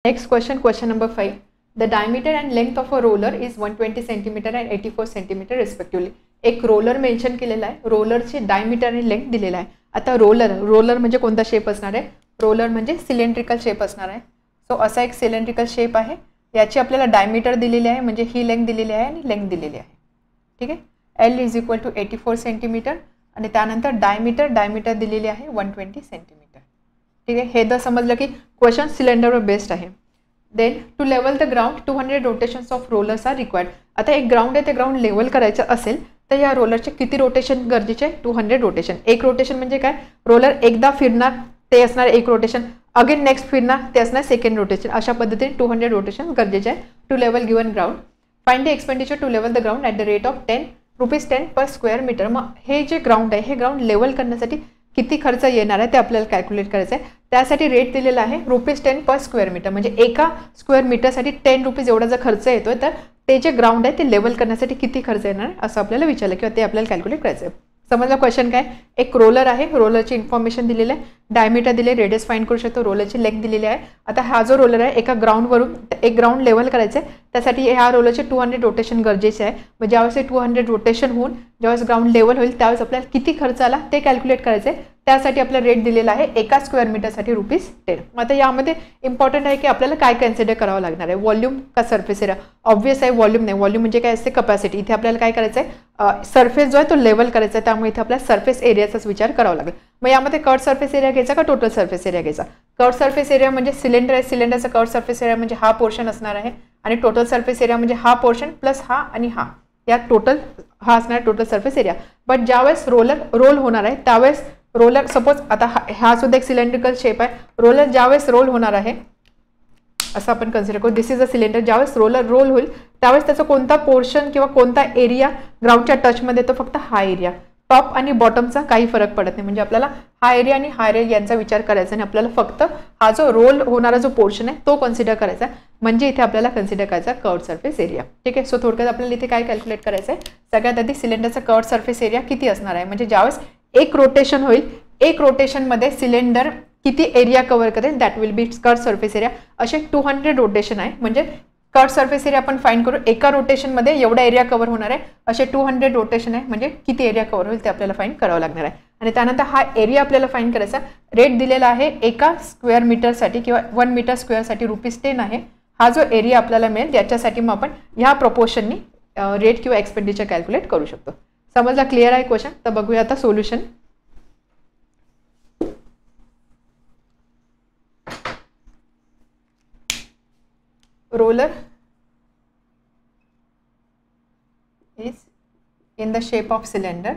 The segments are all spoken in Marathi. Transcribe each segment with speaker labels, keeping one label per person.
Speaker 1: Next question, question number 5. The diameter and length of a roller is 120 cm and 84 cm respectively. एक रोलर मेन्शन केलेला आहे, रोलरचे डायमीटर आणि लेंथ दिलेला आहे. आता रोलर म्हणजे कोणता शेप असणार आहे? रोलर म्हणजे सिलेंड्रिकल शेप असणार आहे. सो असा एक सिलेंड्रिकल शेप आहे, याची आपल्याला डायमीटर दिलेली आहे, म्हणजे ही लेंथ दिलेली आहे आणि लेंथ दिलेली आहे. ठीक आहे. L is equal to 84 centimeter आणि त्यानंतर डायमीटर दिलेली आहे 120 सेंटीमीटर. ठीक आहे. हे तर समजलं की क्वेश्चन सिलेंडरवर बेस्ड आहे. Then to level the ground 200 rotations of rollers are required. आता एक ग्राउंड आहे, ते ग्राउंड लेवल करायचं असेल तर या रोलरचे किती रोटेशन गरजेचे आहे? 200 रोटेशन. एक रोटेशन म्हणजे काय? रोलर एकदा फिरणार ते असणार एक रोटेशन, अगेन नेक्स्ट फिरणार ते असणार सेकंड रोटेशन. अशा पद्धतीने 200 रोटेशन गरजेचे आहे to level given ground. Find the expenditure to level the ground at the rate of ₹10 per square meter. मग हे जे ग्राउंड आहे, हे ग्राउंड लेवल करण्यासाठी किती खर्च येणार आहे ते आपल्याला कॅल्क्युलेट करायचं आहे. त्यासाठी रेट दिलेला आहे ₹10 पर स्क्वेअर मीटर, म्हणजे एका स्क्वेअर मीटरसाठी ₹10 एवढा जर खर्च येतोय तर ते जे ग्राउंड आहे ते लेवल करण्यासाठी किती खर्च येणार आहे असं आपल्याला विचारलं किंवा ते आपल्याला कॅल्क्युलेट करायचं आहे. समजलं क्वेश्चन काय? एक रोलर आहे, रोलरची इन्फॉर्मेशन दिलेली आहे, डायमीटर दिले, रेडियस फाइंड करू शकतो, रोलरची लेंथ दिलेली आहे. आता हा जो रोलर आहे एका ग्राउंडवरून एक ग्राउंड लेवल करायचं आहे, त्यासाठी ह्या रोलरचे 200 रोटेशन गरजेचे आहे. मग ज्यावेळेस 200 रोटेशन होऊन ज्यावेळेस ग्राउंड लेवल होईल त्यावेळेस आपल्याला किती खर्च आला ते कॅल्क्युलेट करायचं आहे. त्यासाठी आपला रेट दिलेला आहे एका स्क्वेअर मीटरसाठी ₹10. आता यामध्ये इम्पॉर्टंट आहे की आपल्याला काय कन्सिडर करावं लागणार आहे, व्हॉल्यूम का सरफेस एरिया? ऑब्व्हियस आहे व्हॉल्यूम नाही, व्हॉल्यूम म्हणजे काय असते? कपॅसिटी. इथे आपल्याला काय करायचं आहे? सरफेस जो आहे तो लेवल करायचा आहे, त्यामुळे इथे आपल्याला सरफेस एरियाचाच विचार करावा लागेल. मग यामध्ये कर्व सरफेस एरिया घ्यायचा का टोटल सरफेस एरिया घ्यायचा? कर्व सरफेस एरिया म्हणजे सिलेंडर आहे, सिलेंडरचा कर्व सरफेस एरिया म्हणजे हा पोर्शन असणार आहे, आणि टोटल सरफेस एरिया म्हणजे हा पोर्शन प्लस हा आणि हा, या टोटल हा असणार टोटल सरफेस एरिया. बट ज्यावेळेस रोल होणार आहे त्यावेळेस रोलर, सपोज आता हा सुद्धा एक सिलेंड्रिकल शेप आहे, रोलर ज्यावेळेस रोल होणार आहे असं आपण कन्सिडर करू, दिस इज अ सिलेंडर. ज्यावेळेस रोलर रोल होईल त्यावेळेस त्याचा कोणता पोर्शन किंवा कोणता एरिया ग्राउंडच्या टचमध्ये येतो? फक्त हा एरिया. टॉप आणि बॉटमचा काही फरक पडत नाही, म्हणजे आपल्याला हा एरिया आणि हा एरिया यांचा विचार करायचा आणि आपल्याला फक्त हा जो रोल होणारा जो पोर्शन आहे तो कन्सिडर करायचा, म्हणजे इथे आपल्याला कन्सिडर करायचा कर्व्ड सरफेस एरिया. ठीक आहे. सो थोडक्यात आपल्याला इथे काय कॅल्क्युलेट करायचं आहे? सगळ्यात आधी सिलेंडरचा कर्व्ड सरफेस एरिया किती असणार आहे, म्हणजे ज्यावेळेस एक रोटेशन होईल, एक रोटेशनमध्ये सिलेंडर किती एरिया कव्हर करेल, that will be curved surface area. असे 200 रोटेशन आहे, म्हणजे कर्व्ड सरफेस एरिया आपण फाइंड करू, एका रोटेशनमध्ये एवढा एरिया कव्हर होणार आहे. असे 200 रोटेशन आहे, म्हणजे किती एरिया कव्हर होईल ते आपल्याला फाइंड करावं लागणार आहे. आणि त्यानंतर हा एरिया आपल्याला फाइंड करायचा. रेट दिलेला आहे एका स्क्वेअर मीटरसाठी किंवा 1 मीटर स्क्वेअरसाठी ₹10 आहे. हा जो एरिया आपल्याला मिळेल याच्यासाठी मग आपण ह्या प्रपोर्शननी रेट किंवा एक्सपेंडिचर कॅल्क्युलेट करू शकतो. समजला? क्लिअर आहे क्वेश्चन? तर बघूया आता solution. Roller is in the shape of cylinder.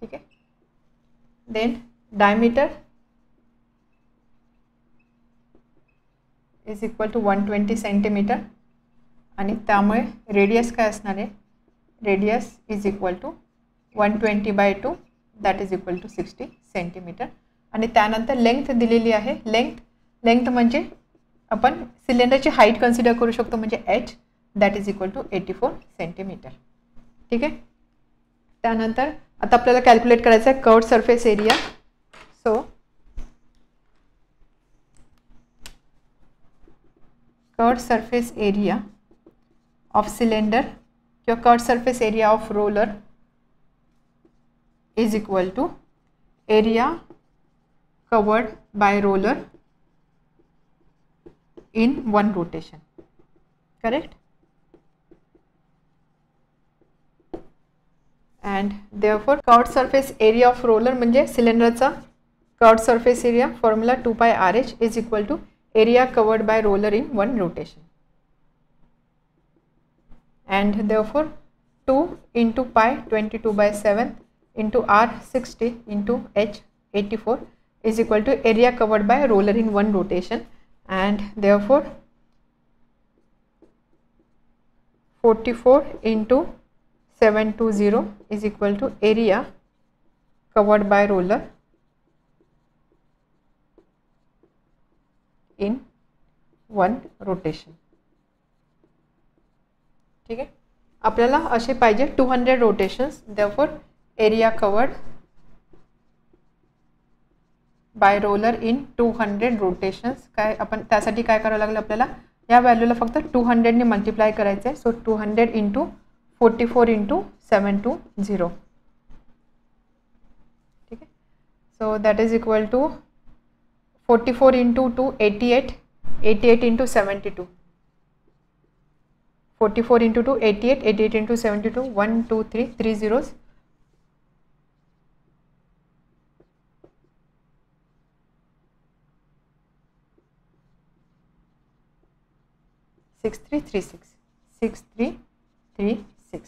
Speaker 1: ठीक आहे. Then diameter is equal to 120 centimeter आणि त्यामुळे रेडियस काय असणार आहे? Radius is equal to 120/2 that is equal to 60 centimeter. आणि त्यानंतर लेंथ दिलेली आहे. लेंथ म्हणजे आपण सिलेंडरची हाईट कन्सिडर करू शकतो, म्हणजे h that is equal to 84 centimetre. ठीक आहे. त्यानंतर आता आपल्याला कॅल्क्युलेट करायचं आहे curved surface area. So curved surface area of cylinder किंवा curved surface area of roller is equal to area covered by roller in one rotation. Correct? And therefore curved surface area of roller म्हणजे सिलेंडरचा curved surface area formula 2πRH is equal to area covered by roller in one rotation. And therefore 2 into pi 22/7 into r 60 into h 84 is equal to area covered by roller in one rotation, and therefore 44 into 720 is equal to area covered by roller in one rotation. ठीक आहे. आपल्याला असे पाहिजे 200 rotations. therefore area covered by roller in 200 rotations. काय आपण त्यासाठी काय करावं लागलं आपल्याला, या व्हॅल्यूला फक्त 200ने मल्टिप्लाय करायचं आहे. So 200 into 44 into 720. ठीक आहे. So that is equal to 44 into 2 88, 88 into 72, 44 into 2 88, 88 into 72, 1 2 3 3 zeros. 6336.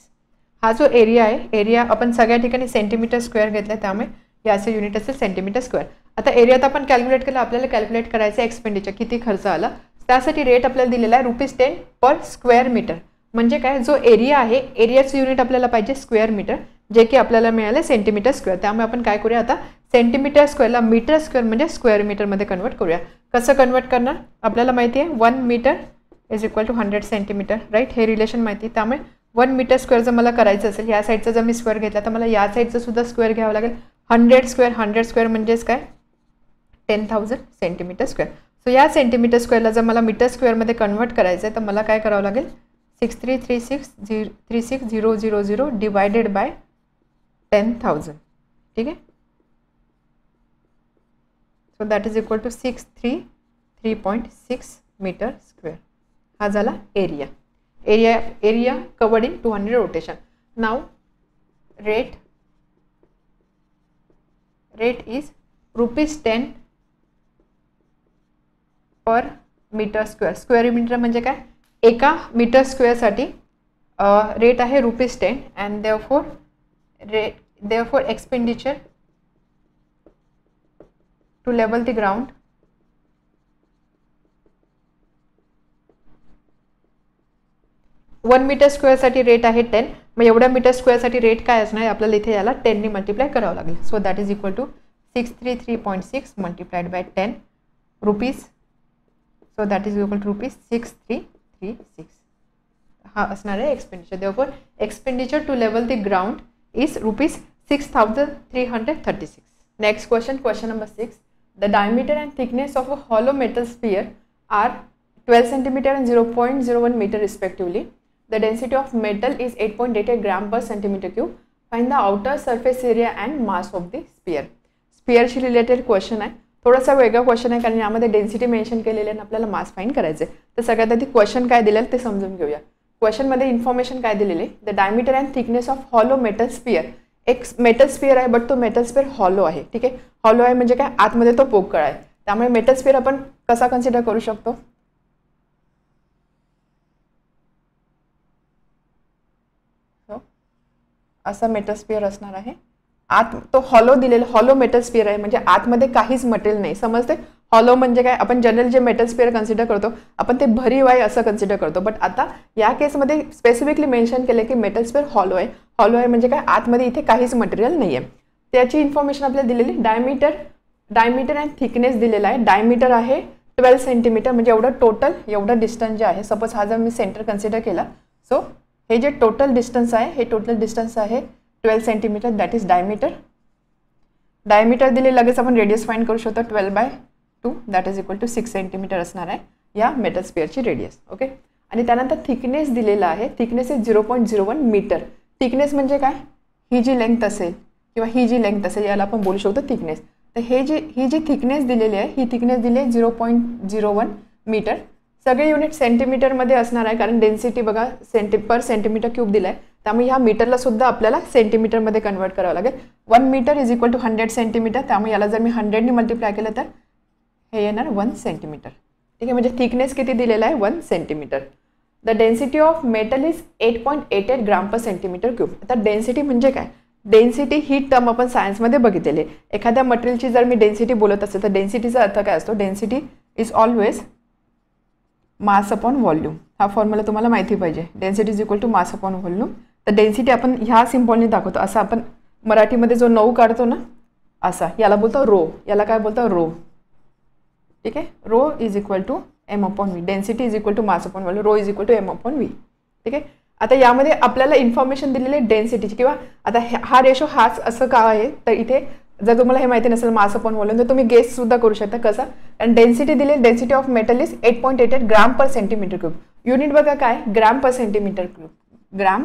Speaker 1: हा जो एरिया आहे, एरिया आपण सगळ्या ठिकाणी सेंटीमीटर स्क्वेअर घेतला, त्यामुळे याचे युनिट असेल सेंटीमीटर स्क्वेअर. आता एरियात आपण कॅल्क्युलेट केलं, आपल्याला कॅल्क्युलेट करायचं एक्सपेंडिचर किती खर्च आला. त्यासाठी रेट आपल्याला दिलेला आहे ₹10 पर स्क्वेअर मीटर. म्हणजे काय, जो एरिया आहे एरियाचं युनिट आपल्याला पाहिजे स्क्वेअर मीटर, जे की आपल्याला मिळाले सेंटीमीटर स्क्वेअर. त्यामुळे आपण काय करूया, आता सेंटीमीटर स्क्वेअरला मीटर स्क्वेअर म्हणजे स्क्वेअर मीटरमध्ये कन्वर्ट करूया. कसं कन्वर्ट करणार, आपल्याला माहिती आहे 1 metre is equal to 100 centimeter, right. हे रिलेशन माहिती. त्यामुळे 1 मीटर स्क्वेअर जर मला करायचं असेल, या साईडचा जर मी स्क्वेअर घेतला तर मला या साईडचं सुद्धा स्क्वेअर घ्यावं लागेल. 100 स्क्वेअर म्हणजेच काय 10,000 सेंटीमीटर स्क्वेअर. सो या सेंटीमीटर स्क्वेअरला जर मला मीटर स्क्वेअरमध्ये कन्वर्ट करायचं आहे तर मला काय करावं लागेल, 6336,000 डिवायडेड बाय 10,000. ठीक आहे. So that is equal to 633.6 metre square. हा झाला area. Area covered in 200 rotation. Now rate is ₹10 per metre square. Square metre म्हणजे काय, एका मीटर स्क्वेअरसाठी रेट आहे ₹10 and therefore expenditure to level the ground one metre स्क्वेअरसाठी रेट आहे 10. मग एवढ्या मीटर स्क्वेअरसाठी रेट काय असणार, आपल्याला इथे याला 10ने मल्टिप्लाय करावं लागेल. So that is equal to 633.6 multiplied by 10 rupees. So that is equal to ₹6336. हा असणार आहे expenditure. Therefore expenditure to level the ground is ₹6,336. Next question number 6. The diameter and thickness of a hollow metal sphere are 12 cm and 0.01 meter respectively. The density of metal is 8.88 gram per centimeter cube. Find the outer surface area and mass of the sphere. स्पियरशी रिलेटेड क्वेश्चन आहे. थोडासा वेगळा क्वेश्चन आहे कारण यामध्ये डेन्सिटी मेन्शन केलेली आहे आणि आपल्याला मास फाइंड करायचे. तर सगळ्यात आधी क्वेश्चन काय दिलेलं ते समजून घेऊया. क्वेश्चनमध्ये इन्फॉर्मेशन काय दिलेली, the diameter and thickness of hollow metal sphere. एक मेटल स्पियर आहे बट तो मेटल स्पियर हॉलो आहे. ठीक आहे. हॉलो आहे म्हणजे काय, आतमध्ये तो पोकळ आहे. त्यामुळे मेटल स्पियर आपण कसा कन्सिडर करू शकतो, असा मेटल स्पियर असणार आहे. आत तो हॉलो दिलेला, हॉलो मेटल स्पियर आहे म्हणजे आतमध्ये काहीच मटेरियल नाही. समजते, हॉलो म्हणजे काय, आपण जनरल जे मेटल स्पियर कन्सिडर करतो आपण ते भरीव आहे असं कन्सिडर करतो. बट आता या केसमध्ये स्पेसिफिकली मेन्शन केलं की मेटल स्पियर हॉलो आहे. हॉलो आहे म्हणजे काय, आतमध्ये इथे काहीच मटेरियल नाही आहे. त्याची इन्फॉर्मेशन आपल्याला दिलेली. डायमीटर अँड थिकनेस दिलेला आहे. डायमीटर आहे 12 सेंटीमीटर म्हणजे एवढं डिस्टन्स जे आहे. सपोज हा जर मी सेंटर कन्सिडर केला, सो हे जे टोटल डिस्टन्स आहे हे टोटल डिस्टन्स आहे 12 centimeter. That is diameter. Diameter दिले लगेच आपण रेडियस फाइंड करू शकतो. 12/2 that is equal to 6 centimeter असणार आहे या मेटल स्पियरची रेडियस. ओके. आणि त्यानंतर थिकनेस दिलेला आहे. Thickness is 0.01 metre. थिकनेस म्हणजे काय, ही जी लेंथ असेल किंवा ही जी लेंथ असेल याला आपण बोलू शकतो थिकनेस. तर ही जी थिकनेस दिलेली आहे ही थिकनेस दिली आहे 0.01 मीटर. सगळे युनिट सेंटीमीटरमध्ये असणार आहे कारण डेन्सिटी बघा पर सेंटीमीटर क्यूब दिला आहे. त्यामुळे ह्या मीटरला सुद्धा आपल्याला सेंटीमीटरमध्ये कन्वर्ट करावं लागेल. 1 metre is equal to 100 centimetre. त्यामुळे याला जर मी 100ने मल्टिप्लाय केलं तर हे येणार 1 सेंटीमीटर. ठीक आहे. म्हणजे थिकनेस किती दिलेला आहे, 1 centimetre. The density of metal is 8.88 gram per centimeter cube. आता डेन्सिटी म्हणजे काय, डेन्सिटी ही टर्म आपण सायन्समध्ये बघितलेली आहे. एखाद्या मटेरियलची जर मी डेन्सिटी बोलत असेल तर डेन्सिटीचा अर्थ काय असतो, density is always mass upon volume. हा फॉर्म्युला तुम्हाला माहिती पाहिजे. Density is equal to mass upon volume. तर डेन्सिटी आपण ह्या सिम्बॉलने दाखवतो. असं आपण मराठीमध्ये जो 9 काढतो ना असा, याला बोलतो रो. याला काय बोलतो, रो. ठीक आहे. Rho is equal to M upon V. Density is equal to mass upon volume. Rho is equal to M upon V. ठीक आहे. आता यामध्ये आपल्याला इन्फॉर्मेशन दिलेली आहे डेन्सिटीची, किंवा आता हा रेशो हाच असं का आहे तर इथे जर तुम्हाला हे माहिती नसेल मास अपॉन व्हॉल्यूम तर तुम्ही गेस सुद्धा करू शकता कसं. आणि डेन्सिटी दिली, density of metal is 8.88 gram per centimeter cube. Unit बघा काय, ग्राम पर सेंटीमीटर क्यूब, ग्राम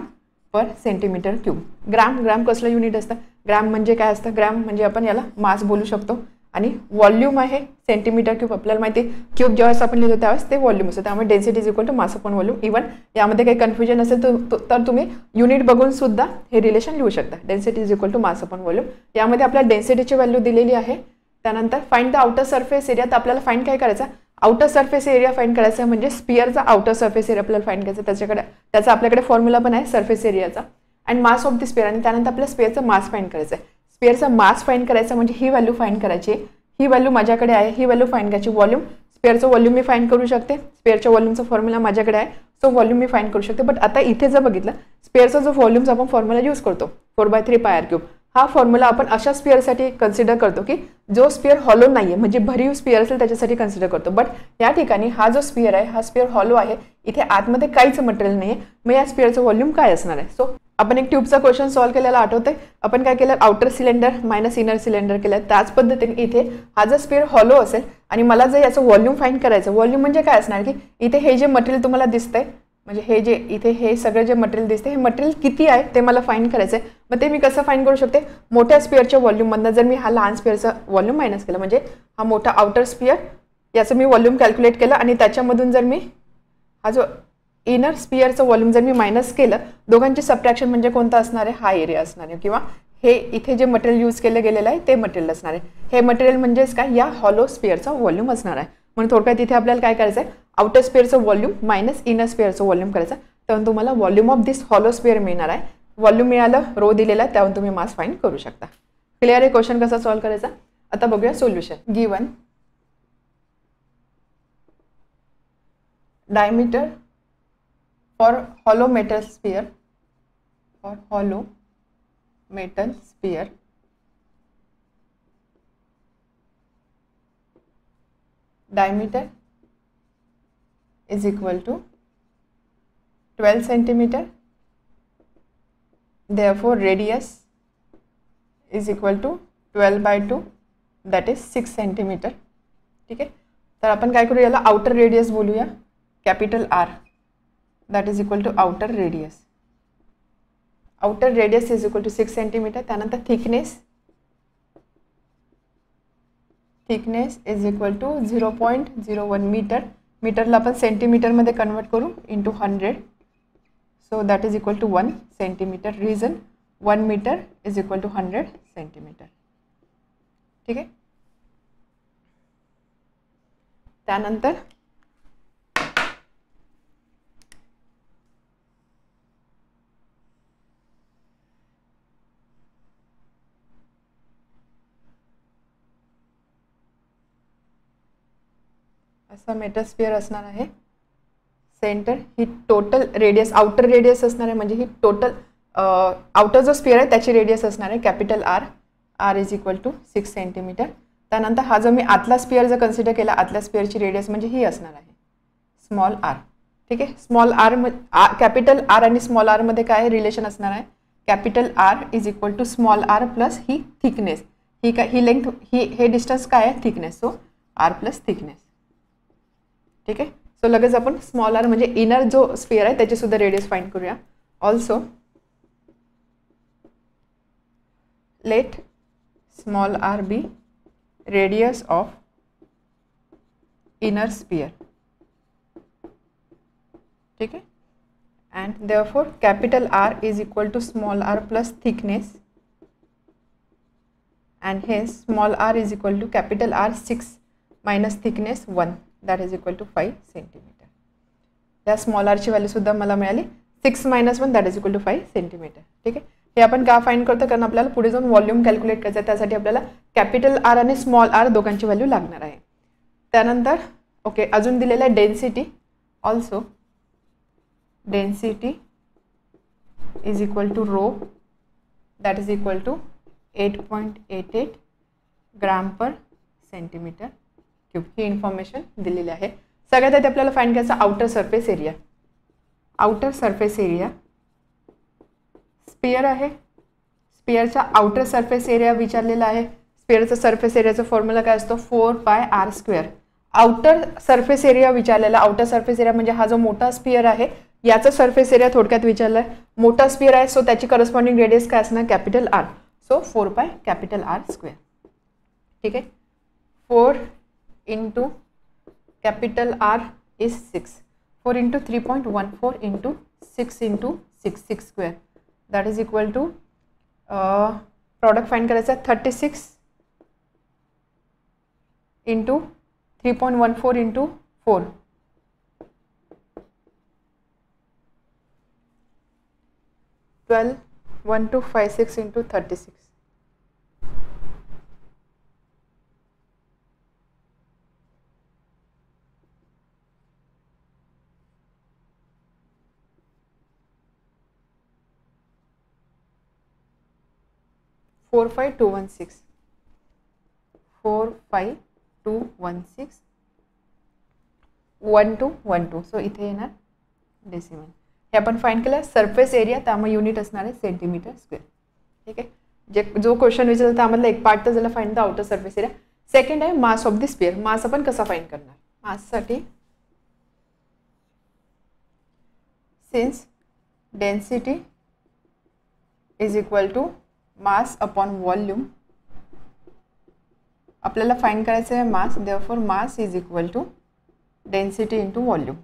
Speaker 1: पर सेंटीमीटर क्यूब. ग्राम कसलं युनिट असतं, ग्राम म्हणजे काय असतं, ग्राम म्हणजे आपण याला मास बोलू शकतो. आणि व्हॉल्यूम आहे सेंटीमीटर क्यूब, आपल्याला माहिती क्यूब ज्यावेळेस आपण लिहितो त्यावेळेस ते व्हॉल्यूम असतं. त्यामुळे density is equal to mass upon volume. Even यामध्ये काही कन्फ्युजन असेल तर तुम्ही युनिट बघून सुद्धा हे रिलेशन लिहू शकता. Density is equal to mass upon volume. यामध्ये आपल्याला डेन्सिटीची व्हॅल्यू दिलेली आहे. त्यानंतर find the outer surface area. तर आपल्याला फाइंड काय करायचं, आउटर सरफेस एरिया फाइंड करायचा म्हणजे स्पिअरचा आउटर सरफेस एरिया आपल्याला फाइंड करायचा. त्याचा आपल्याकडे फॉर्म्युला पण आहे सरफेस एरियाचा. And mass of the sphere. आणि त्यानंतर आपल्याला स्पिअरचा मास फाइंड करायचा आहे. स्पिअरचा मास फाइंड करायचा म्हणजे ही व्हॅल्यू फाइंड करायची. ही व्हॅल्यू माझ्याकडे आहे, ही व्हॅल्यू फाइंड करायची. व्हॉल्यूम, स्पेअरचं व्हॉल्यूम मी फाइंड करू शकते. स्पेअरच्या व्हॉल्यूमचा फॉर्म्युला माझ्याकडे आहे, सो व्हॉल्यूम मी फाइंड करू शकते. बट आता इथे जर बघितलं, स्पेअरचा जो व्हॉल्यूमचा आपण फॉर्म्युला यूज करतो 4/3 πr³, हा फॉर्म्युला आपण अशा स्पिअरसाठी कन्सिडर करतो की जो स्पिअर हॉलो नाही आहे, म्हणजे भरीव स्पिअर असेल त्याच्यासाठी कन्सिडर करतो. बट या ठिकाणी हा जो स्पिअर आहे हा स्पिअर हॉलो आहे, इथे आतमध्ये काहीच मटेरियल नाही आहे. मग या स्पिअरचं व्हॉल्यूम काय असणार आहे. सो आपण एक ट्यूबचा क्वेश्चन सॉल्व्ह केलेला आठवतंय. आपण काय केलं, outer cylinder minus inner cylinder केलं. त्याच पद्धतीने इथे हा जर स्पिअर हॉलो असेल आणि मला जर याचं व्हॉल्यूम फाइंड करायचं, व्हॉल्यूम म्हणजे काय असणार की इथे हे जे मटेरियल तुम्हाला दिसतंय, म्हणजे हे जे इथे हे सगळं जे मटेरियल दिसते, हे मटेरियल किती आहे ते मला फाइंड करायचं आहे. मग ते मी कसं फाइंड करू शकते, मोठ्या स्पिअरच्या व्हॉल्यूममधनं जर मी हा लहान स्पिअरचा व्हॉल्यूम मायनस केला, म्हणजे हा मोठा आउटर स्पिअर याचं मी व्हॉल्यूम कॅल्क्युलेट केलं आणि त्याच्यामधून जर मी हा जो इनर स्पिअरचं व्हॉल्यूम जर मी मायनस केलं, दोघांची सबट्रॅक्शन म्हणजे कोणता असणार आहे, हा एरिया असणार आहे. किंवा हे इथे जे मटेरियल यूज केलं गेलेलं आहे ते मटेरियल असणार आहे. हे मटेरियल म्हणजेच काय, या हॉलो स्पिअरचा व्हॉल्यूम असणार आहे. म्हणून थोडक्यात इथे आपल्याला काय करायचं आहे, आउटर स्पिअरचं व्हॉल्यूम मायनस इनर स्पिअरचं व्हॉल्यूम करायचं. तर तुम्हाला volume of this hollow sphere मिळणार आहे. व्हॉल्यूम मिळालं, रो दिलेला आहे, त्यावरून तुम्ही मास फाइंड करू शकता. क्लिअर आहे क्वेश्चन कसा सॉल्व्ह करायचा. आता बघूया solution. Given diameter for hollow metal sphere, for hollow metal sphere, diameter is equal to 12 centimeter. Therefore radius is equal to 12/2, that is 6 centimeter. ठीक आहे. तर आपण काय करू, याला आउटर रेडियस बोलूया, capital R. that is equal to outer radius. Outer radius is equal to 6 centimeter. त्यानंतर thickness is equal to 0.01 meter. मीटरला आपण सेंटीमीटरमध्ये कन्वर्ट करू into 100. So that is equal to 1 centimeter. Reason 1 metre is equal to 100 centimeter. ठीक आहे. त्यानंतर असा मेटल स्पिअर असणार आहे. सेंटर ही टोटल रेडियस, आउटर रेडियस असणार आहे, म्हणजे ही टोटल आउटर जो स्पिअर आहे त्याची रेडियस असणार आहे capital R is equal to 6 centimeter. त्यानंतर हा जो मी आतला स्पिअर जर कन्सिडर केला, आतल्या स्पिअरची रेडियस म्हणजे ही असणार आहे स्मॉल r. ठीक आहे. स्मॉल r, कॅपिटल R आणि स्मॉल r मध्ये काय रिलेशन असणार आहे, capital R is equal to small r plus ही थिकनेस. ही काय, ही लेंथ, हे डिस्टन्स काय आहे, thickness. So R plus thickness. ठीक आहे. सो लगेच आपण स्मॉल r म्हणजे इनर जो स्पिअर आहे त्याची सुद्धा रेडियस फाइंड करूया. Also let small r be radius of inner sphere. ठीक आहे. And therefore capital R is equal to small r plus thickness. And हे small r is equal to capital R 6 minus thickness 1, that is equal to 5 centimetre. या स्मॉल आरची व्हॅल्यू सुद्धा मला मिळाली 6 minus 1, that is equal to 5 centimetre. ठीक आहे. हे आपण का फाइंड करतो, कारण आपल्याला पुढे जाऊन व्हॉल्यूम कॅल्क्युलेट करायचं आहे, त्यासाठी आपल्याला कॅपिटल R आणि स्मॉल r दोघांची व्हॅल्यू लागणार आहे. त्यानंतर ओके, अजून दिलेलं आहे डेन्सिटी. Also density is equal to rho, that is equal to 8.88 gram per centimeter cube. ही इन्फॉर्मेशन दिलेली आहे. सगळ्यात आधी आपल्याला फाइंड करायचा outer surface area. Outer surface area sphere आहे, स्पिअरचा आउटर सरफेस एरिया विचारलेला आहे. स्पेअरचा सरफेस एरियाचा फॉर्म्युला काय असतो 4πr². आउटर सरफेस एरिया विचारलेला. आउटर सरफेस एरिया म्हणजे हा जो मोठा स्पियर आहे याचा सरफेस एरिया थोडक्यात विचारलाय. मोठा स्पियर आहे सो त्याची करस्पॉन्डिंग रेडियस काय असणार कॅपिटल R. So 4πR². ठीक आहे. 4 into capital R is 6. 4 into 3.14 into 6 into 6 square. That is equal to product find करायचा 36 into 3.14 into 4. 12,1256 into 36. 45216. 45216 1212. सो इथे येणार डेसिमल. हे आपण फाइंड केलं सरफेस एरिया, त्यामुळे युनिट असणार आहे सेंटीमीटर स्क्वेअर. ठीक आहे. जो क्वेश्चन विचारला त्यामधला एक पार्ट तर झाला find the outer surface area. Second आहे mass of the sphere. Mass आपण कसा फाइंड करणार. माससाठी since density is equal to mass upon volume, आपल्याला फाइंड करायचं आहे mass. Therefore mass is equal to density into volume.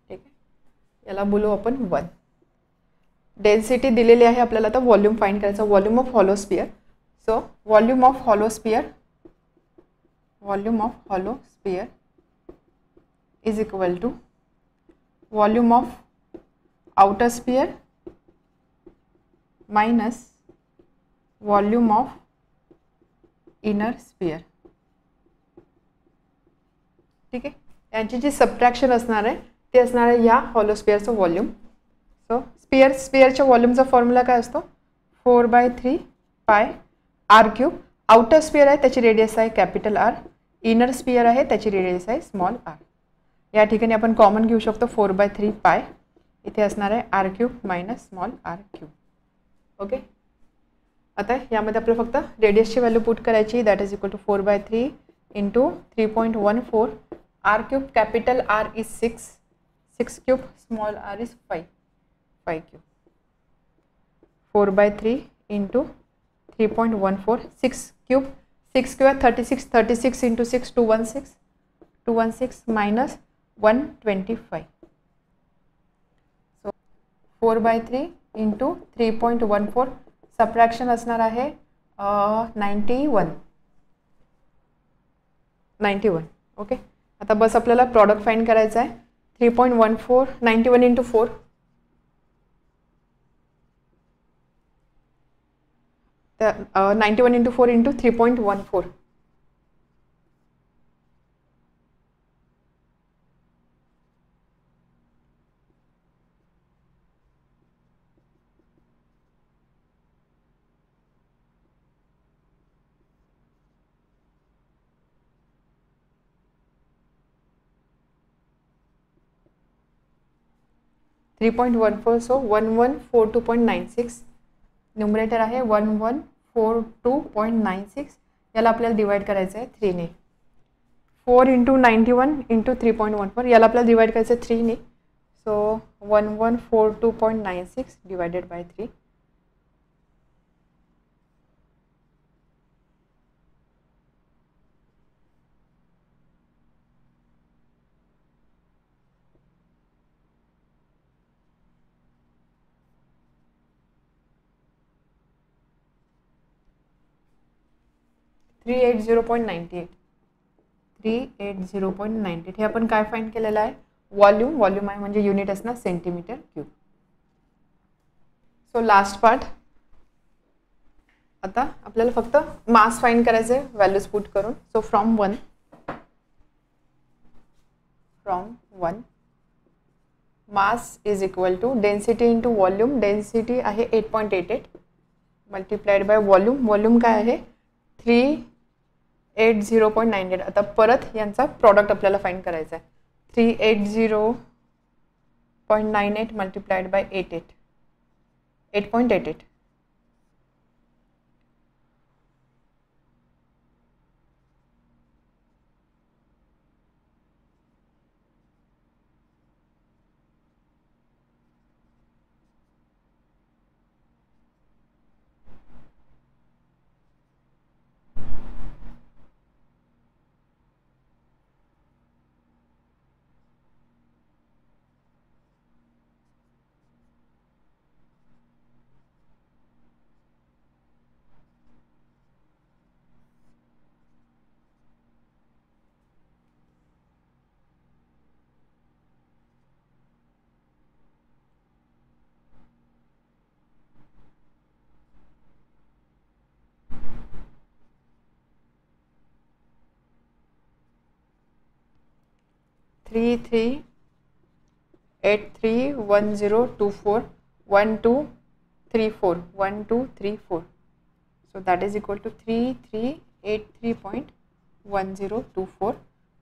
Speaker 1: ठीक आहे. याला बोलू आपण 1. डेन्सिटी दिलेली आहे आपल्याला. आता वॉल्यूम फाइंड करायचं. Volume of hollow sphere. So volume of hollow sphere is equal to volume of outer sphere minus volume of inner sphere. ठीक आहे. यांची जी सबट्रॅक्शन असणार आहे ते असणार आहे या हॉलो स्पियरचं व्हॉल्यूम. सो स्पियरच्या व्हॉल्यूमचा फॉर्म्युला काय असतो 4/3πr³. आउटर स्पियर आहे त्याची रेडियस आहे कॅपिटल R. इनर स्पियर आहे त्याची रेडियस आहे स्मॉल r. या ठिकाणी आपण कॉमन घेऊ शकतो 4/3π. इथे असणार आहे r³ minus small r³. Okay. आता यामध्ये आपल्याला फक्त रेडियसची व्हॅल्यू पुट करायची. That is equal to 4/3 into 3.14. r³ capital R is 6. 6³ small r is 5. 5³ 4/3 into 3.14. 6³ 6² 36. 36 into 6 216. 216 minus 125. 4/3 into 3.14. Subtraction असणार आहे 91. ओके. आता बस आपल्याला प्रॉडक्ट फाइंड करायचं आहे. 3.14 91 इंटू 4. तर 91 इंटू 4 इंटू 3.14. 3.14. सो 1142.96. न्यूमरेटर आहे 1142.96. याला आपल्याला डिवाइड करायचं आहे 3 ने. 4 इंटू 91 इंटू 3.14. याला आपल्याला डिवाइड करायचं आहे 3 ने. So 1142.96 divided by 3. $380.98. 380.98. हे आपण काय फाइंड केलेलं आहे व्हॉल्यूम. व्हॉल्यूम आहे म्हणजे युनिट असणार centimeter cube. So last part. आता आपल्याला फक्त मास फाइंड करायचे व्हॅल्यूज पुट करून. So from 1 mass is equal to density into volume. Density आहे 8.88 मल्टिप्लाइड बाय व्हॉल्यूम. व्हॉल्यूम काय आहे 380.98. आता परत यांचा प्रॉडक्ट आपल्याला फाइंड करायचा आहे. 380.98 multiplied by 8.88. 33831024 1234 1234. So that is equal to 3383.1024.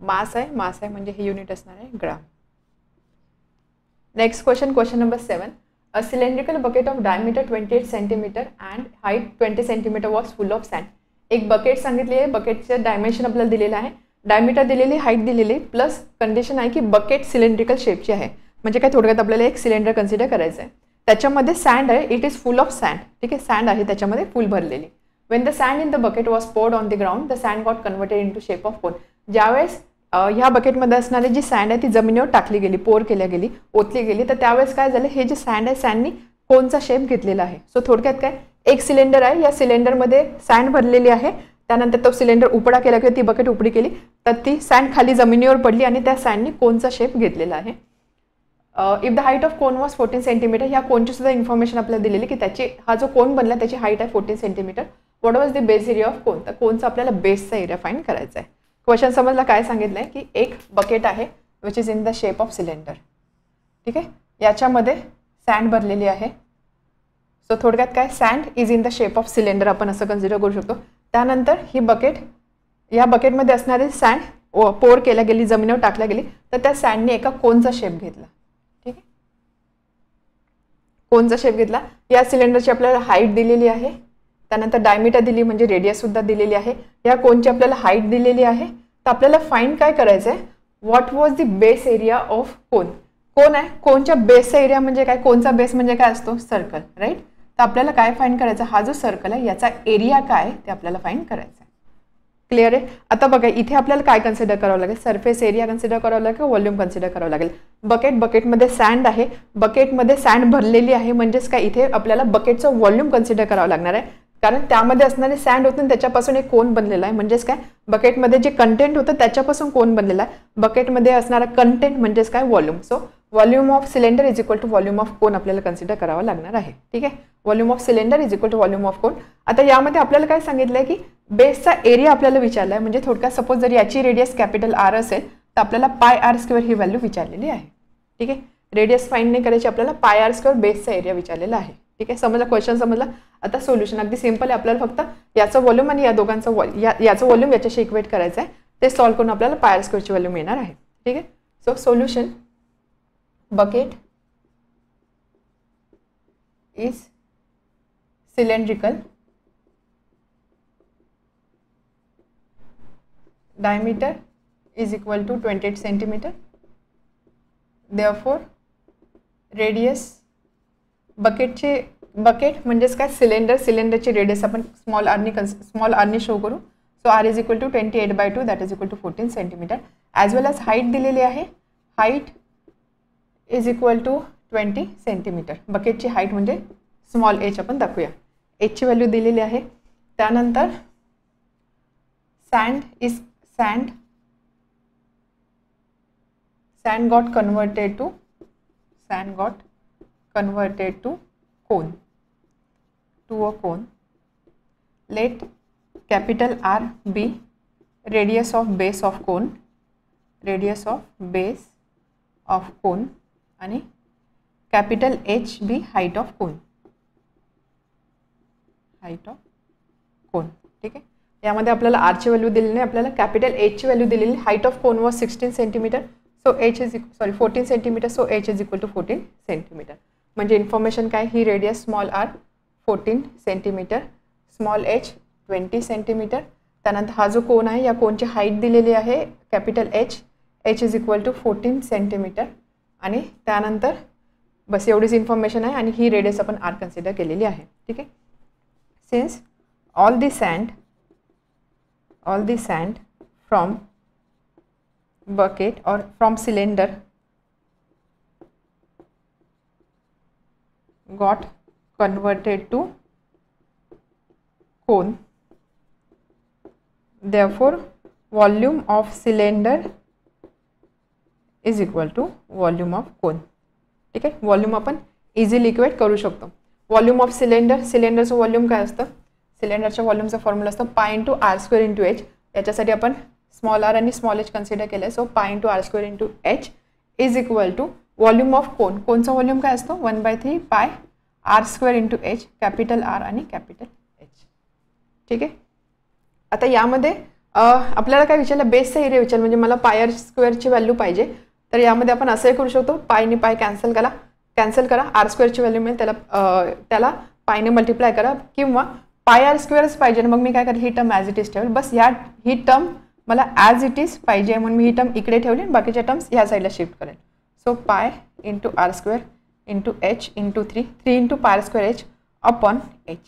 Speaker 1: Mass आहे म्हणजे हे युनिट असणार आहे gram. Next question number 7. A cylindrical bucket of diameter 28 cm and height 20 cm was full of sand. एक बकेट सांगितली आहे, बकेटचं डायमेन्शन आपल्याला दिलेलं आहे, डायमीटर दिलेली, हाईट दिलेली, प्लस कंडिशन आहे की बकेट सिलेंड्रिकल शेपची आहे. म्हणजे काय, थोडक्यात आपल्याला एक सिलेंडर कन्सिडर करायचं आहे, त्याच्यामध्ये सँड आहे, it is full of sand. ठीक आहे, सँड आहे त्याच्यामध्ये फुल भरलेली. When the sand in the bucket was poured on the ground the sand got converted into shape of cone. ज्यावेळेस ह्या बकेटमध्ये असणारी जी सँड आहे ती जमिनीवर टाकली गेली, पोर केल्या गेली, ओतली गेली, तर त्यावेळेस काय झालं, हे जे सँड आहे सँडनी कोनचा शेप घेतलेला आहे. सो थोडक्यात काय, एक सिलेंडर आहे, या सिलेंडरमध्ये सँड भरलेली आहे, त्यानंतर तो सिलेंडर उपडा केला किंवा ती बकेट उपडी केली तर ती सँड खाली जमिनीवर पडली आणि त्या सँडनी कोनचा शेप घेतलेला आहे. If the height of cone was 14 centimetre, ह्या कोनची सुद्धा इन्फॉर्मेशन आपल्याला दिलेली की त्याची, हा जो कोन बनला त्याची हाईट आहे 14 centimetre. What was the base area of कोन, तर कोनचा आपल्याला बेसचा एरिया फाइंड करायचा आहे. क्वेश्चन समजला काय सांगितलंय की एक बकेट आहे which is in the shape of cylinder. ठीक आहे, याच्यामध्ये सँड भरलेली आहे. सो थोडक्यात काय, sand is in the shape of cylinder आपण असं कन्सिडर करू शकतो. त्यानंतर ही बकेट, या बकेटमध्ये असणारी सँड पोर केल्या गेली, जमिनीवर टाकल्या गेली, तर त्या सँडने एका कोनचा शेप घेतला. ठीक आहे, कोनचा शेप घेतला. या सिलेंडरची आपल्याला हाईट दिलेली आहे, त्यानंतर डायमीटर दिली म्हणजे रेडियस सुद्धा दिलेली आहे, या कोनची आपल्याला हाईट दिलेली आहे. तर आपल्याला फाइंड काय करायचं आहे, what was the base area of cone. Cone आहे, कोनच्या बेसचा एरिया म्हणजे काय, कोनचा बेस म्हणजे काय असतो, सर्कल, राईट. तर आपल्याला काय फाइंड करायचं, हा जो सर्कल आहे याचा एरिया काय ते आपल्याला फाइंड करायचं आहे. क्लिअर आहे. आता बघा इथे आपल्याला काय कन्सिडर करावं लागेल, सरफेस एरिया कन्सिडर करावं लागेल, व्हॉल्यूम कन्सिडर करावं लागेल. बकेटमध्ये सँड आहे, बकेटमध्ये सँड भरलेली आहे, म्हणजेच काय, इथे आपल्याला बकेटचं व्हॉल्यूम कन्सिडर करावं लागणार आहे, कारण त्यामध्ये असणारे सँड होतं त्याच्यापासून एक कोन बनलेला आहे. म्हणजेच काय, बकेटमध्ये जे कंटेंट होतं त्याच्यापासून कोन बनलेला आहे. बकेटमध्ये असणारा कंटेंट म्हणजेच काय, volume. So volume of cylinder is equal to volume of cone आपल्याला कन्सिडर करावं लागणार आहे. ठीक आहे, volume of cylinder is equal to volume of cone. आता यामध्ये आपल्याला काय सांगितलंय की बेसचा एरिया आपल्याला विचारला आहे. म्हणजे थोडक्यात सपोज जर याची रेडियस कॅपिटल आर असेल तर आपल्याला πr² ही व्हॅल्यू विचारलेली आहे. ठीक आहे, रेडियस फाइंड नाही करायची, आपल्याला πr² बेसचा एरिया विचारलेला आहे. ठीक आहे, समजला, क्वेश्चन समजला. आता सोल्युशन अगदी सिंपल आहे, आपल्याला फक्त याचं व्हॉल्यूम आणि या दोघांचं याचं व्हॉल्यूम याच्याशी इक्वेट करायचं आहे. ते सॉल्व्ह करून आपल्याला πr² ची व्हॅल्यू मिळणार आहे. ठीक आहे, so solution, bucket is cylindrical, diameter is equal to 28 centimeter, therefore radius, bucket म्हणजेच काय, सिलेंडरची रेडियस आपण स्मॉल आरनी शो करू. So R is equal to 28/2 that is equal to 14 centimetre. As well as height दिलेली आहे, height is equal to 20 centimetre. बकेटची हाईट म्हणजे स्मॉल एच आपण दाखवूया, एचची व्हॅल्यू दिलेली आहे. त्यानंतर sand got converted to cone, to a cone. Let capital R be radius of base of cone, आणि capital H B height of cone. ठीक आहे, यामध्ये आपल्याला आरची व्हॅल्यू दिलेली नाही, आपल्याला कॅपिटल एचची व्हॅल्यू दिलेली. Height of cone was 16 centimetre, so 14 centimetre, so H is equal to 14 centimetre. म्हणजे इन्फॉर्मेशन काय, ही radius small R 14 centimetre, small H 20 centimetre. त्यानंतर हा जो कोन आहे या कोनची हाईट दिलेली आहे capital H is equal to 14 centimetre. आणि त्यानंतर बस एवढीच इन्फॉर्मेशन आहे आणि ही रेडियस आपण आर कन्सिडर केलेली आहे. ठीक आहे, since all the sand from bucket और from cylinder got converted to cone, therefore volume of cylinder is equal to volume of cone. ठीक आहे, व्हॉल्यूम आपण इझिली इक्वेट करू शकतो. व्हॉल्यूम ऑफ सिलेंडरचं व्हॉल्यूम काय असतं, सिलेंडरच्या व्हॉल्यूमचा फॉर्म्युला असतो π × r² × h. याच्यासाठी आपण स्मॉल आर आणि स्मॉल एच कन्सिडर केलं आहे. So pi into R square into h is equal to volume of cone. कोनचा व्हॉल्यूम काय असतो 1/3 pi R square into h, capital r आणि कॅपिटल एच. ठीक आहे. आता यामध्ये आपल्याला काय विचारलं, बेसचा एरिया विचारलं, म्हणजे मला पाय आर स्क्वेअरची व्हॅल्यू पाहिजे. तर यामध्ये आपण असंही करू शकतो, पायने पाय कॅन्सल करा, आर स्क्वेअरची व्हॅल्यू मिळेल, त्याला पायने मल्टिप्लाय करा, किंवा पाय आर स्क्वेअरच पाहिजे मग मी काय करेल, ही टर्म ॲज इट इज ठेवेल. बस ही टर्म मला ॲज इट इज पाहिजे म्हणून मी ही टर्म इकडे ठेवली आणि बाकीच्या टर्म्स ह्या साईडला शिफ्ट करेल. So pi into R square into h into 3 into pi R square h upon h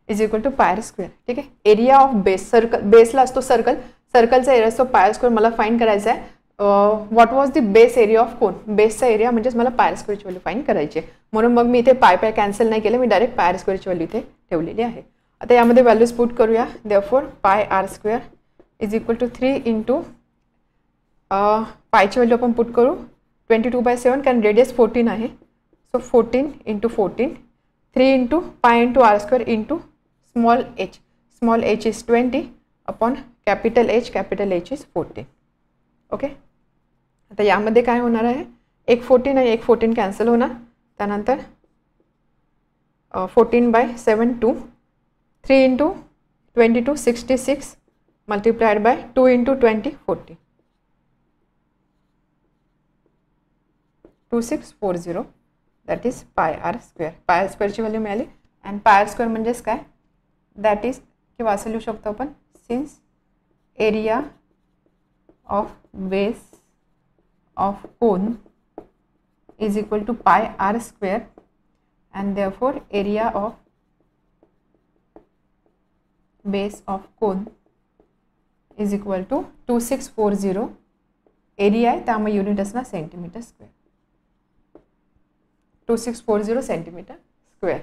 Speaker 1: is equal to pi R square. ठीक आहे. एरिया ऑफ बेस, सर्कल बेसला असतो सर्कलचा एरिया असतो पाय आर स्क्वेअर. मला फाईंड करायचा आहे what was the base area of कोन. बेसचा एरिया म्हणजेच मला पाय आर स्क्वेअरची व्हॅल्यू फाईंड करायची आहे. म्हणून मग मी इथे पाय कॅन्सल नाही केलं, मी डायरेक्ट पाय आर स्क्वेअरची व्हॅल्यू इथे ठेवलेली आहे. आता यामध्ये व्हॅल्यूज पुट करूया. Therefore pi R square is equal to 3 into पायची व्हॅल्यू आपण पुट करू 22/7 कारण रेडियस 14 आहे. So 14 into 14 3 into pi into R square into small H is 20 upon capital H is 14. Okay. आता यामध्ये काय होणार आहे, एक 14 आणि एक 14 कॅन्सल होणार. त्यानंतर 14/7 2 3 into 22 66 multiplied by 2 into 20 40 2640 that is pi R square. Pi R स्क्वेअरची व्हॅल्यू मिळाली. अँड पाय आर स्क्वेअर म्हणजेच काय, दॅट इज किंवा असं लिहू शकतो आपण, since area of base of cone is equal to pi r square and therefore area of base of cone is equal to 2640. Area आहे त्यामुळे युनिट असणार centimetre square. 2640 centimetre square.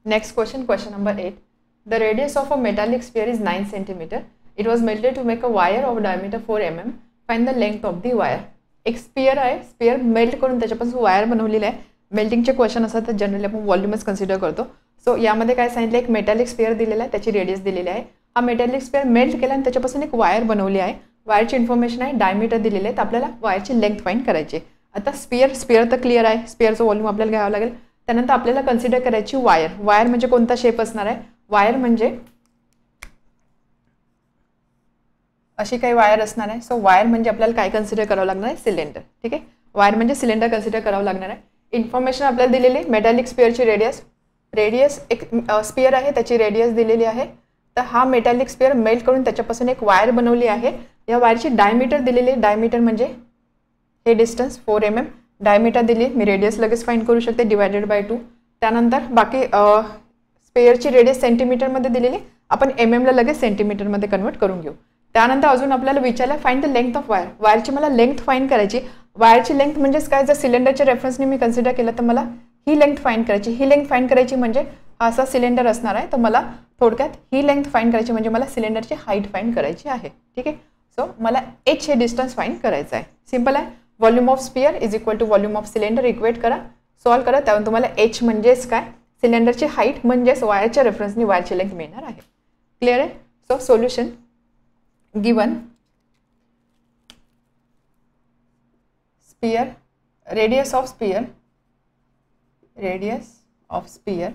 Speaker 1: Next question number 8. The radius of a metallic sphere is 9 centimeter. It was melted to make a wire of diameter 4 mm. Find the length of the wire. एक स्पियर आहे, स्पियर मेल्ट करून त्याच्यापासून वायर बनवलेली आहे. मेल्टिंगचे क्वेश्चन असतात तर जनरली आपण व्हॉल्यूमच कन्सिडर करतो. सो यामध्ये काय सांगितलं, एक मेटॅलिक स्पियर दिलेला आहे, त्याची रेडियस दिलेली आहे. हा मेटॅलिक स्पियर मेल्ट केला आणि त्याच्यापासून एक वायर बनवली आहे. वायरची इन्फॉर्मेशन आहे, डायमीटर दिलेले आहे. तर आपल्याला वायरची लेंथ फाइंड करायची. आता स्पियर तर क्लिअर आहे, स्पियरचं व्हॉल्यूम आपल्याला घ्यावं लागेल. त्यानंतर आपल्याला कन्सिडर करायची वायर. वायर म्हणजे कोणता शेप असणार आहे, वायर म्हणजे अशी काही वायर असणार आहे. सो वायर म्हणजे आपल्याला काय कन्सिडर करावं लागणार आहे, सिलेंडर. ठीक आहे. वायर म्हणजे सिलेंडर कन्सिडर करावं लागणार आहे. इन्फॉर्मेशन आपल्याला दिलेली, मेटॅलिक स्पियरची रेडियस एक स्पियर आहे, त्याची रेडियस दिलेली आहे. तर हा मेटॅलिक स्पियर मेल्ट करून त्याच्यापासून एक वायर बनवली आहे. या वायरची डायमीटर दिलेली आहे. डायमीटर म्हणजे हे डिस्टन्स 4 mm. डायमीटर दिली, मी रेडियस लगेच फाइंड करू शकते डिवायडेड बाय 2. त्यानंतर बाकी स्पियरची रेडियस सेंटीमीटरमध्ये दिलेली, आपण mm ला लगेच सेंटीमीटरमध्ये कन्वर्ट करून घेऊ. त्यानंतर अजून आपल्याला विचारलं find the length of wire. वायरची मला लेंथ फाइंड करायची. वायरची लेंथ म्हणजेच काय, जर सिलेंडरच्या रेफरन्सने मी कन्सिडर केलं तर मला ही लेंथ फाइंड करायची. ही लेंथ फाइंड करायची म्हणजे असा सिलेंडर असणार आहे. तर मला थोडक्यात ही लेंथ फाइंड करायची म्हणजे मला सिलेंडरची हाईट फाइंड करायची आहे. ठीक आहे. सो मला h हे डिस्टन्स फाइंड करायचं आहे. सिंपल आहे. Volume of sphere is equal to volume of cylinder. Equate करा, सॉल्व करा. त्यावर तुम्हाला h म्हणजेच काय, सिलेंडरची हाईट म्हणजेच वायरच्या रेफरन्सने वायरची लेंथ मिळणार आहे. क्लिअर आहे. So solution given sphere, radius of sphere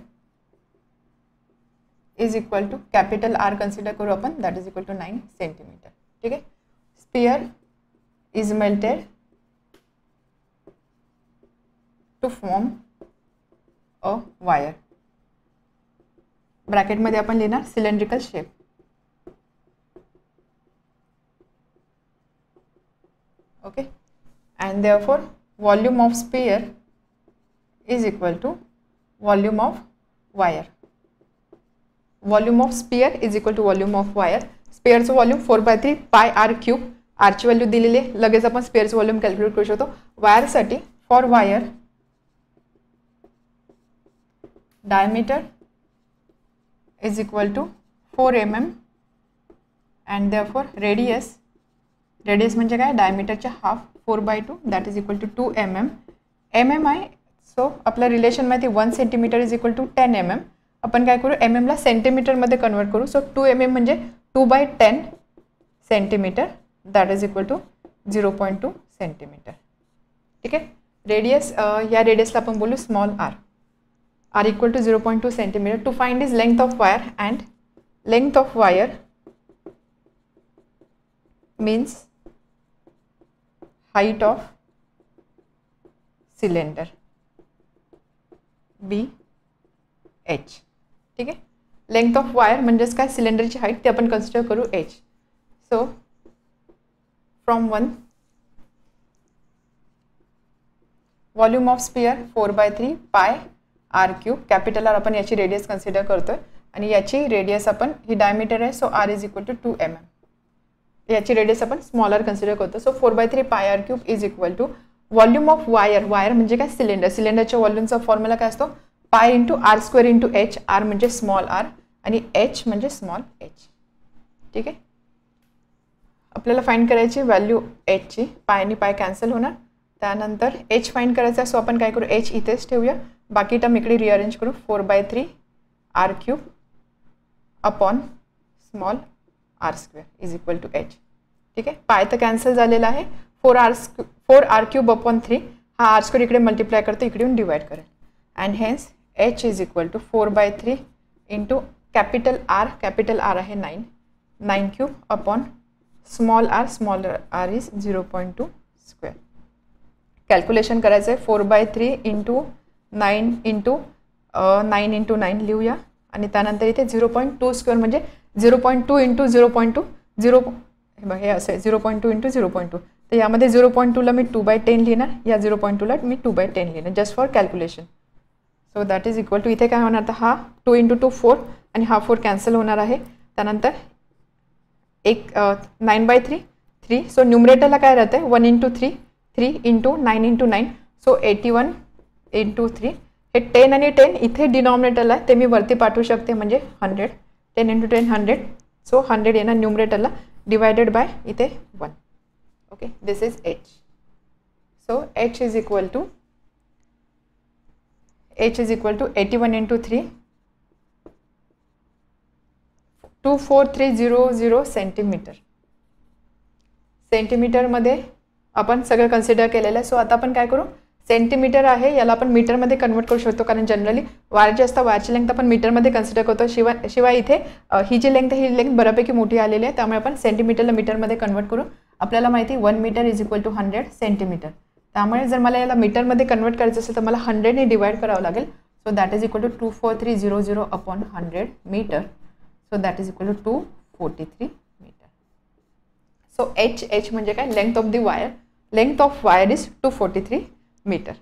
Speaker 1: is equal to capital R consider करू आपण, that is equal to 9 centimeter. ठीक आहे. Sphere is melted to form a wire. Bracket मध्ये आपण लिहिणार cylindrical shape. Okay, and therefore volume of sphere is equal to volume of wire. Volume of sphere is equal to volume of wire. Sphere चं volume 4/3 pi r cube. R ची व्हॅल्यू दिलेली आहे. लगेच आपण sphere चं volume कॅल्क्युलेट करू शकतो. वायर साठी for wire diameter is equal to 4 mm and therefore radius म्हणजे काय, डायमीटरच्या half 4/2 that is equal to 2 mm. mm आहे. सो आपलं रिलेशन माहिती 1 centimetre is equal to 10 mm. आपण काय करू, mm ला सेंटीमीटरमध्ये कन्वर्ट करू. सो 2 mm म्हणजे 2/10 centimetre that is equal to 0.2 centimetre. ठीक आहे. रेडियस, या रेडियसला आपण बोलू small r equal to 0.2 centimetre. To find is length of wire, and length of wire means height of cylinder BH. ठीक आहे. लेंथ ऑफ वायर म्हणजेच काय, सिलेंडरची हाईट, ते आपण कन्सिडर करू h. So from 1 volume of sphere 4/3 pi r³. Capital R आपण याची रेडियस कन्सिडर करतोय आणि याची रेडियस आपण, ही डायमीटर आहे, so r is equal to 2 mm. याची रेडियस आपण स्मॉलर कन्सिडर करतो. So 4/3 pi r³ is equal to volume of wire. Wire म्हणजे काय, सिलेंडर. सिलेंडरच्या व्हॉल्यूमचा फॉर्म्युला काय असतो, pi into r² into h. r म्हणजे स्मॉल r आणि h म्हणजे स्मॉल h. ठीक आहे. आपल्याला फाइंड करायची व्हॅल्यू hची. पाय आणि पाय कॅन्सल होणार. त्यानंतर h फाइंड करायचा, सो आपण काय करू, h इथेच ठेवूया. बाकी टर्म इकडे रिअरेंज करू. 4/3 r³ upon small r² is equal to h. ठीक आहे. पाय तर कॅन्सल झालेला आहे. 4r³ अपॉन 3, हा r² इकडे मल्टिप्लाय करतो, इकडे येऊन डिवाइड करेल. And hence h is equal to 4/3 into capital R आहे 9³ upon small r is 0.2 square. Calculation करायचं आहे. 4/3 इंटू 9 इंटू 9 लिहूया आणि त्यानंतर इथे 0.2 स्क्वेअर म्हणजे 0.2 इंटू 0.2 हे असं आहे 0.2 इंटू 0.2. तर यामध्ये 0.2ला मी 2/10 लिहिणार, या 0.2ला मी 2/10 लिहिणार just for calculation. So that is equal to, इथे काय होणार, तर हा 2 इंटू 2 4 आणि हा 4 कॅन्सल होणार आहे. त्यानंतर 9/3 3. सो न्यूमरेटरला काय राहतं आहे 1 into 3 into 9 into 9. So 81 into 3. हे 10 आणि 10 इथे डिनॉमिनेटरला आहे, ते मी वरती पाठवू शकते म्हणजे 100. 10 इंटू 10 100. सो 100 येणार न्यूमरेटरला, डिवायडेड बाय इथे 1. Okay, this is h. So h is equal to 81 into 3 24300 centimetre. सेंटीमीटरमध्ये आपण सगळं कन्सिडर केलेलं आहे. सो आता आपण काय करू, सेंटीमीटर आहे याला आपण मीटरमध्ये कन्वर्ट करू शकतो, कारण जनरली वायर जे असतं वायरची लेंथ आपण मीटरमध्ये कन्सिडर करतो. शिवाय इथे ही जी लेंथ आहे ही लेंथ बऱ्यापैकी मोठी आलेली आहे, त्यामुळे आपण सेंटीमीटरला मीटरमध्ये कन्वर्ट करू. आपल्याला माहिती 1 metre is equal to 100 centimetre. त्यामुळे जर मला याला मीटरमध्ये कन्वर्ट करायचं असेल तर मला 100ने डिवाइड करावं लागेल. So that is equal to 24300 upon 100 metre. So that is equal to 243 metre. So h म्हणजे काय, length of the wire. Length of wire is 243 metre.